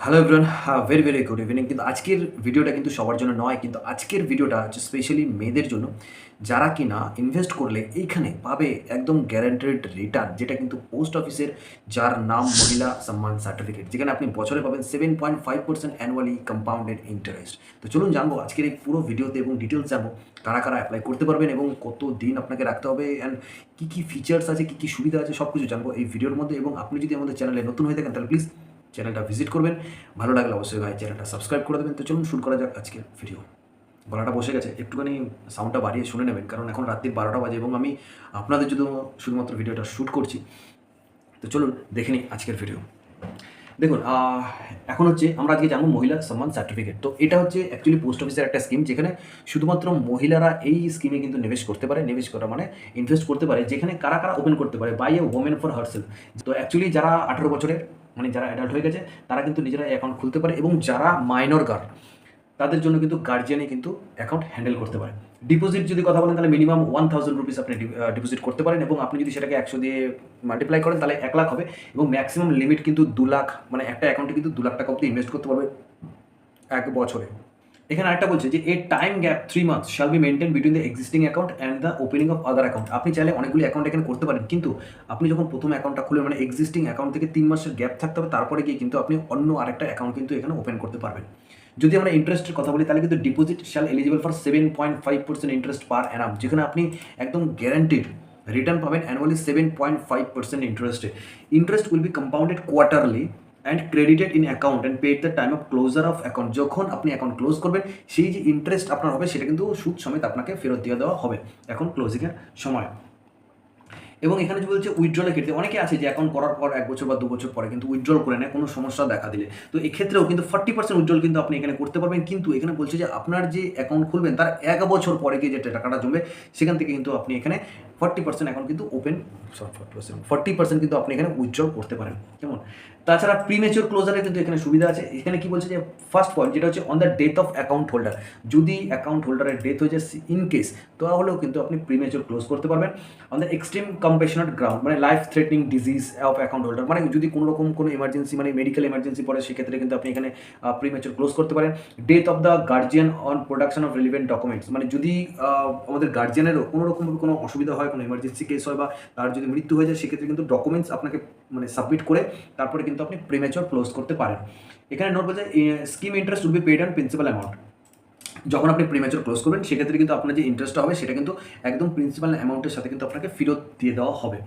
Hello everyone, very very good evening. কিন্তু আজকের ভিডিওটা কিন্তু সবার জন্য নয়, কিন্তু আজকের ভিডিওটা হচ্ছে স্পেশালি মেয়েদের জন্য, যারা কিনা ইনভেস্ট করলে এইখানে পাবে একদম গ্যারান্টেড রিটার্ন, যেটা কিন্তু পোস্ট অফিসের, যার নাম মহিলা সম্মান সার্টিফিকেট, যেখানে আপনি বছরে পাবেন 7.5% অ্যানুয়ালি কম্পাউন্ডেড ইন্টারেস্ট। তো চলুন জানবো আজকের এই পুরো ভিডিওতে এবং ডিটেলস জানবো কারা কারা অ্যাপ্লাই করতে পারবেন এবং কত দিন আপনাকে রাখতে হবে অ্যান্ড কী কী ফিচার্স আছে, কী কী সুবিধা আছে, সব কিছু জানবো এই ভিডিওর মধ্যে। এবং আপনি যদি আমাদের চ্যানেলে নতুন হয়ে থাকেন তাহলে প্লিজ চ্যানেলটা ভিজিট করবেন, ভালো লাগলে অবশ্যই ভাই চ্যানেলটা সাবস্ক্রাইব করে দেবেন। তো চলুন শুরু করা যাক আজকের ভিডিও। গলাটা বসে গেছে, একটুখানি সাউন্ডটা বাড়িয়ে শুনে নেবেন, কারণ এখন রাত্রি 12টা বাজে এবং আমি আপনাদের জন্য শুধুমাত্র ভিডিওটা শ্যুট করছি। তো চলুন দেখে নিই আজকের ভিডিও। দেখুন, এখন হচ্ছে আমরা আজকে জানবো মহিলা সম্মান সার্টিফিকেট। তো এটা হচ্ছে অ্যাকচুয়ালি পোস্ট অফিসের একটা স্কিম, যেখানে শুধুমাত্র মহিলারা এই স্কিমে কিন্তু নিবেশ করতে পারে। নিবেশ করা মানে ইনভেস্ট করতে পারে, যেখানে কারা কারা ওপেন করতে পারে, by a woman for herself. তো অ্যাকচুয়ালি যারা 18 বছরের, মানে যারা অ্যাডাল্ট হয়ে গেছে, তারা কিন্তু নিজেরা অ্যাকাউন্ট খুলতে পারে, এবং যারা মাইনর গার্ল তাদের জন্য কিন্তু গার্জিয়ানে কিন্তু অ্যাকাউন্ট হ্যান্ডেল করতে পারে। ডিপোজিট যদি কথা বলেন তাহলে মিনিমাম 1000 রুপিস আপনি ডিপোজিট করতে পারেন, এবং আপনি যদি সেটাকে 100 দিয়ে মাল্টিপ্লাই করেন তাহলে 1 লাখ হবে। এবং ম্যাক্সিমাম লিমিট কিন্তু 2 লাখ, মানে একটা অ্যাকাউন্টে কিন্তু 2 লাখ টাকা অব্দি ইনভেস্ট করতে পারবে 1 বছরে। এখানে আরেকটা বলছে যে এ time gap 3 months shall be maintain between the existing account and the opening of other account. আপনি চাইলে অনেকগুলি অ্যাকাউন্ট এখানে করতে পারেন, কিন্তু আপনি যখন প্রথম অ্যাকাউন্টটা খুলে, মানে এক্সিস্টিং অ্যাকাউন্ট থেকে 3 মাসের গ্যাপ থাকতে হবে, তারপরে গিয়ে কিন্তু আপনি অন্য আরেকটা অ্যাকাউন্ট কিন্তু এখানে ওপেন করতে পারবেন। যদি আমরা ইন্টারেস্টের কথা বলি তাহলে কিন্তু deposit shall eligible for 7.5% interest per annum, যেখানে আপনি একদম গ্যারান্টিড রিটার্ন পাবেন অ্যানুয়ালি 7.5% ইন্টারেস্টে। Interest will be compounded quarterly and credited in account and paid the time of closure of account. যখন আপনি অ্যাকাউন্ট ক্লোজ করবেন, সেই যে ইন্টারেস্ট আপনার হবে সেটা কিন্তু সুদ সমেত আপনাকে ফেরত দিয়ে দেওয়া হবে এখন ক্লোজিংয়ের সময়। এবং এখানে যে বলছে উইথড্রলের ক্ষেত্রে অনেকে আছে যে অ্যাকাউন্ট করার পর 1 বছর বা 2 বছর পরে কিন্তু উইথড্রল করে নেয় কোনো সমস্যা দেখা দিলে। তো এক্ষেত্রেও কিন্তু 40% উইথড্রল কিন্তু আপনি এখানে করতে পারবেন, কিন্তু এখানে বলছে যে আপনার যে অ্যাকাউন্ট খুলবেন তার 1 বছর পরে গিয়ে যে টাকাটা জমবে, সেখান থেকে কিন্তু আপনি এখানে 40% অ্যাকাউন্ট কিন্তু ওপেন, 40% কিন্তু আপনি এখানে উইথড্রল করতে পারেন। কেমন? তাছাড়া প্রিমেচিওর ক্লোজারের কিন্তু এখানে সুবিধা আছে। এখানে কি বলছে যে ফার্স্ট পয়েন্ট যেটা হচ্ছে on the death of account holder, যদি অ্যাকাউন্ট হোল্ডারের ডেথ হয়ে যায় ইন কেস, তাহলেও কিন্তু আপনি প্রিমেচিওর ক্লোজ করতে পারবেন। On the extreme compassionate ground, মানে life threatening disease of account holder, মানে যদি কোনো রকম কোনো এমার্জেন্সি, মানে মেডিকেল এমার্জেন্সি পড়ে, সেক্ষেত্রে কিন্তু আপনি এখানে প্রিমেচিওর ক্লোজ করতে পারেন। Death of the guardian on production of relevant documents, মানে যদি আমাদের গার্জিয়ানেরও কোনো রকমভাবে কোনো অসুবিধা হয়, কোনো এমার্জেন্সি কেস হয়, বা তার যদি মৃত্যু হয়ে যায়, সেক্ষেত্রে কিন্তু ডকুমেন্টস আপনাকে মানে সাবমিট করে তারপরে কিন্তু আপনি প্রিমেচিওর ক্লোজ করতে পারেন। এখানে নোট বলছে scheme interest will be paid on principal amount. যখন আপনি প্রিমেচিওর ক্লোজ করবেন, সেক্ষেত্রে কিন্তু আপনার যে ইন্টারেস্টটা হবে সেটা কিন্তু একদম প্রিন্সিপাল অ্যামাউন্টের সাথে কিন্তু আপনাকে ফেরত দিয়ে দেওয়া হবে।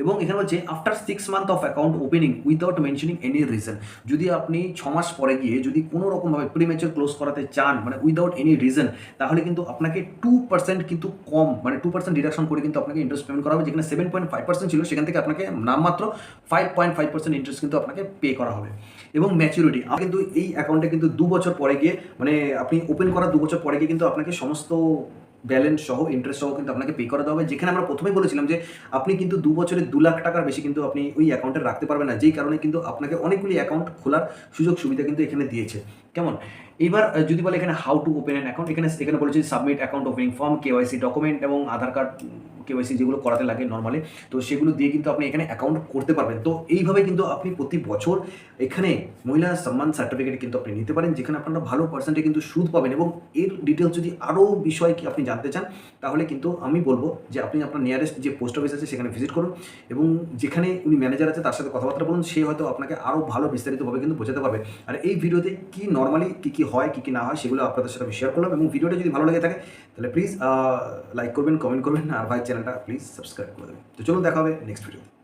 এবং এখানে বলছে after 6 month of account opening without mentioning any reason, যদি আপনি 6 মাস পরে গিয়ে যদি কোনো রকমভাবে প্রিমেচিওর ক্লোজ করাতে চান, মানে উইদাউট এনি রিজন, তাহলে কিন্তু আপনাকে 2% কিন্তু কম, মানে 2% ডিডাকশন করে কিন্তু আপনাকে ইন্টারেস্ট পেমেন্ট করা হবে। যেখানে 7.5% ছিল, সেখান থেকে আপনাকে নামমাত্র 5.5% ইন্টারেস্ট কিন্তু আপনাকে পে করা হবে। এবং ম্যাচুরিটি কিন্তু এই অ্যাকাউন্টে কিন্তু 2 বছর পরে গিয়ে, মানে আপনি ওপেন করার 2 বছর পরে গিয়ে কিন্তু আপনাকে সমস্ত ব্যালেন্স সহ, ইন্টারেস্ট সহ কিন্তু আপনাকে পে করে দেওয়া হবে। যেখানে আমরা প্রথমেই বলেছিলাম যে আপনি কিন্তু 2 বছরে 2 লাখ টাকার বেশি কিন্তু আপনি ওই অ্যাকাউন্টে রাখতে পারবেন না, যেই কারণে কিন্তু আপনাকে অনেকগুলি অ্যাকাউন্ট খোলার সুযোগ সুবিধা কিন্তু এখানে দিয়েছে। কেমন? এবার যদি বলে এখানে how to open an account, এখানে বলেছে submit account opening form, KYC document এবং আধার কার্ড, কেওয়াইসি যেগুলো করাতে লাগে নর্মালি, তো সেগুলো দিয়ে কিন্তু আপনি এখানে অ্যাকাউন্ট করতে পারবেন। তো এইভাবে কিন্তু আপনি প্রতি বছর এখানে মহিলা সম্মান সার্টিফিকেট কিন্তু আপনি নিতে পারেন, যেখানে আপনারা ভালো পার্সেন্টে কিন্তু সুদ পাবেন। এবং এর ডিটেলস যদি আরও বিষয় কি আপনি জানতে চান, তাহলে কিন্তু আমি বলবো যে আপনি আপনার নিয়ারেস্ট যে পোস্ট অফিস আছে সেখানে ভিজিট করুন, এবং যেখানে উনি ম্যানেজার আছে তার সাথে কথাবার্তা বলুন, সে হয়তো আপনাকে আরও ভালো বিস্তারিতভাবে কিন্তু বোঝাতে পারবে। আর এই ভিডিওতে কি নর্মালি কী হয়, কী না হয়, সেগুলো আপনাদের সাথে আমি শেয়ার করলাম। এবং ভিডিওটা যদি ভালো লেগে থাকে তাহলে প্লিজ লাইক করবেন, কমেন্ট করবেন, আর ভাই চ্যানেলটা প্লিজ সাবস্ক্রাইব করে দেবেন। তো চলুন দেখা হবে নেক্সট ভিডিও।